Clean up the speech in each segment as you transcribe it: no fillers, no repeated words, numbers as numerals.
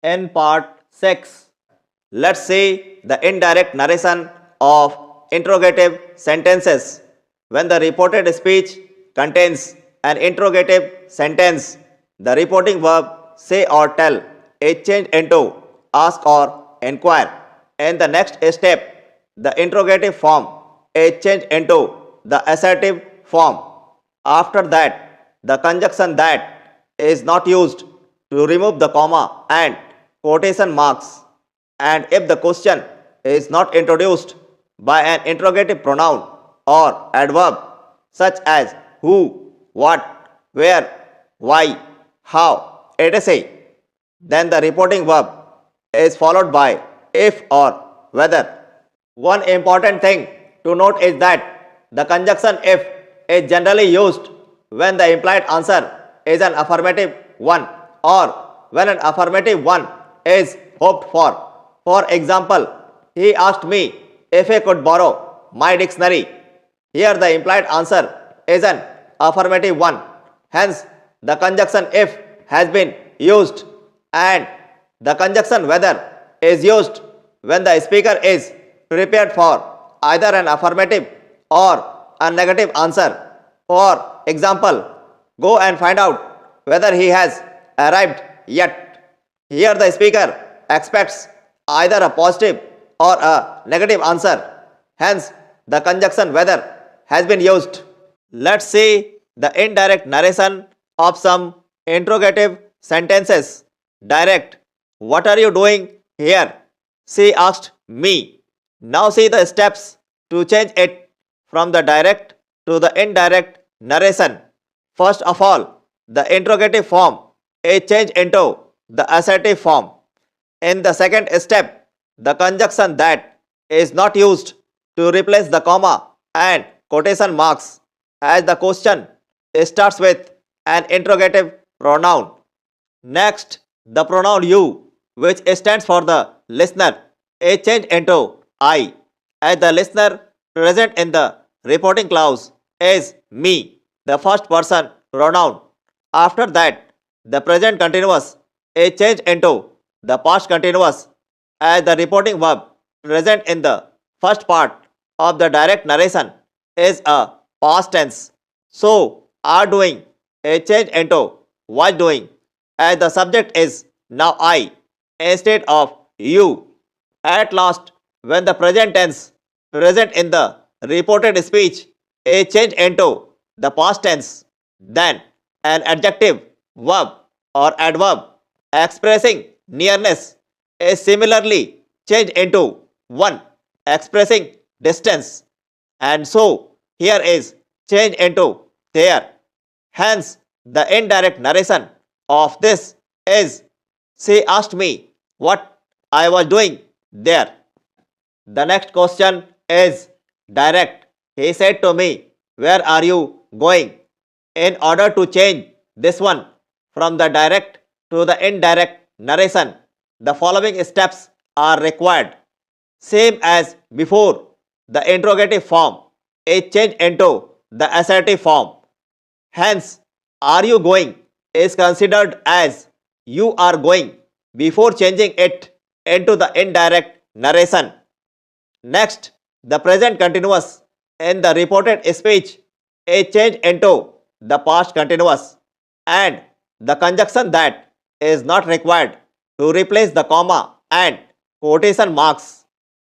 In part 6, let's see the indirect narration of interrogative sentences. When the reported speech contains an interrogative sentence, the reporting verb say or tell is changed into ask or inquire. In the next step, the interrogative form is changed into the assertive form. After that, the conjunction that is not used to remove the comma and quotation marks. And if the question is not introduced by an interrogative pronoun or adverb such as who, what, where, why, how, etc., then the reporting verb is followed by if or whether. One important thing to note is that the conjunction if is generally used when the implied answer is an affirmative one or when an affirmative one is hoped for. For example, he asked me if I could borrow my dictionary. Here the implied answer is an affirmative one. Hence, the conjunction if has been used, and the conjunction whether is used when the speaker is prepared for either an affirmative or a negative answer. For example, go and find out whether he has arrived yet. Here the speaker expects either a positive or a negative answer. Hence, the conjunction whether has been used. Let's see the indirect narration of some interrogative sentences. Direct. What are you doing here? She asked me. Now see the steps to change it from the direct to the indirect narration. First of all, the interrogative form is changed into the assertive form. In the second step, the conjunction that is not used to replace the comma and quotation marks as the question starts with an interrogative pronoun. Next, the pronoun you, which stands for the listener, is changed into I, as the listener present in the reporting clause is me, the first person pronoun. After that, the present continuous is changed into the past continuous as the reporting verb present in the first part of the direct narration is a past tense. So, are doing is changed into was doing as the subject is now I instead of you. At last, when the present tense present in the reported speech is changed into the past tense, then an adjective, verb, or adverb expressing nearness is similarly changed into one expressing distance. And so, here is changed into there. Hence, the indirect narration of this is she asked me what I was doing there. The next question is direct. He said to me, where are you going? In order to change this one from the direct to the indirect narration, the following steps are required. Same as before, the interrogative form is changed into the assertive form. Hence, are you going is considered as you are going before changing it into the indirect narration. Next, the present continuous in the reported speech is changed into the past continuous, and the conjunction that is not required to replace the comma and quotation marks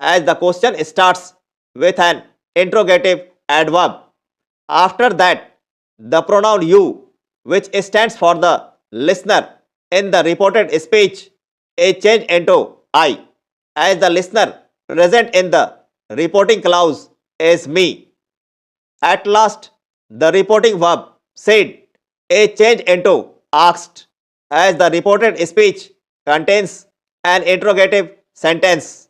as the question starts with an interrogative adverb. After that, the pronoun you, which stands for the listener in the reported speech, is changed into I, as the listener present in the reporting clause is me. At last, the reporting verb said is changed into asked, as the reported speech contains an interrogative sentence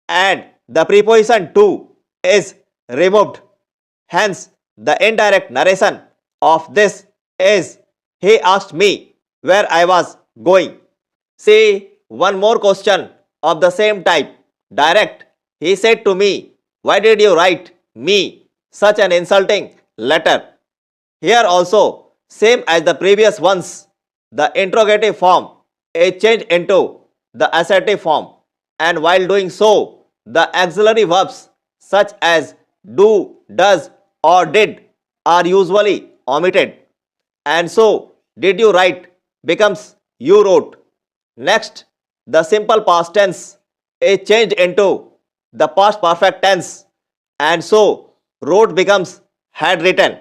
and the preposition to is removed. Hence, the indirect narration of this is he asked me where I was going. See one more question of the same type. Direct. He said to me, why did you write me such an insulting letter? Here also, same as the previous ones, the interrogative form is changed into the assertive form, and while doing so, the auxiliary verbs such as do, does, or did are usually omitted. And so, did you write becomes you wrote. Next, the simple past tense is changed into the past perfect tense, and so wrote becomes had written.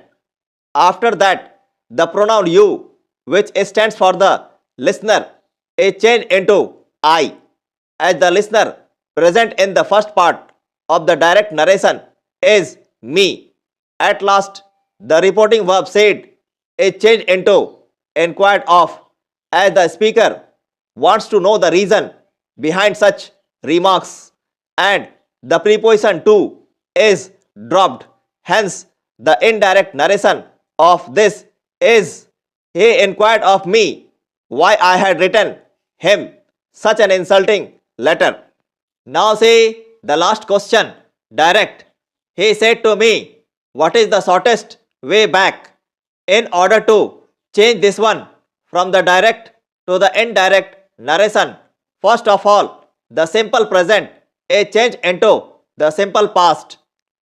After that, the pronoun you, which stands for the listener, is changed into I, as the listener present in the first part of the direct narration is me. At last, the reporting verb said is changed into inquired of, as the speaker wants to know the reason behind such remarks, and the preposition to is dropped. Hence, the indirect narration of this is he inquired of me why I had written him such an insulting letter. Now say the last question. Direct. He said to me, what is the shortest way back? In order to change this one from the direct to the indirect narration, first of all, the simple present is changed into the simple past,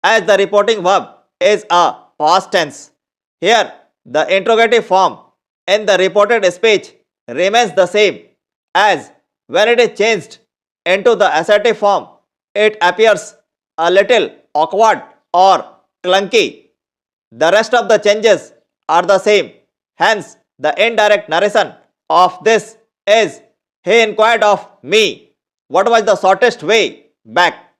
as the reporting verb is a past tense. Here, the interrogative form in the reported speech remains the same, as when it is changed into the assertive form, it appears a little awkward or clunky. The rest of the changes are the same. Hence, the indirect narration of this is he inquired of me what was the shortest way back.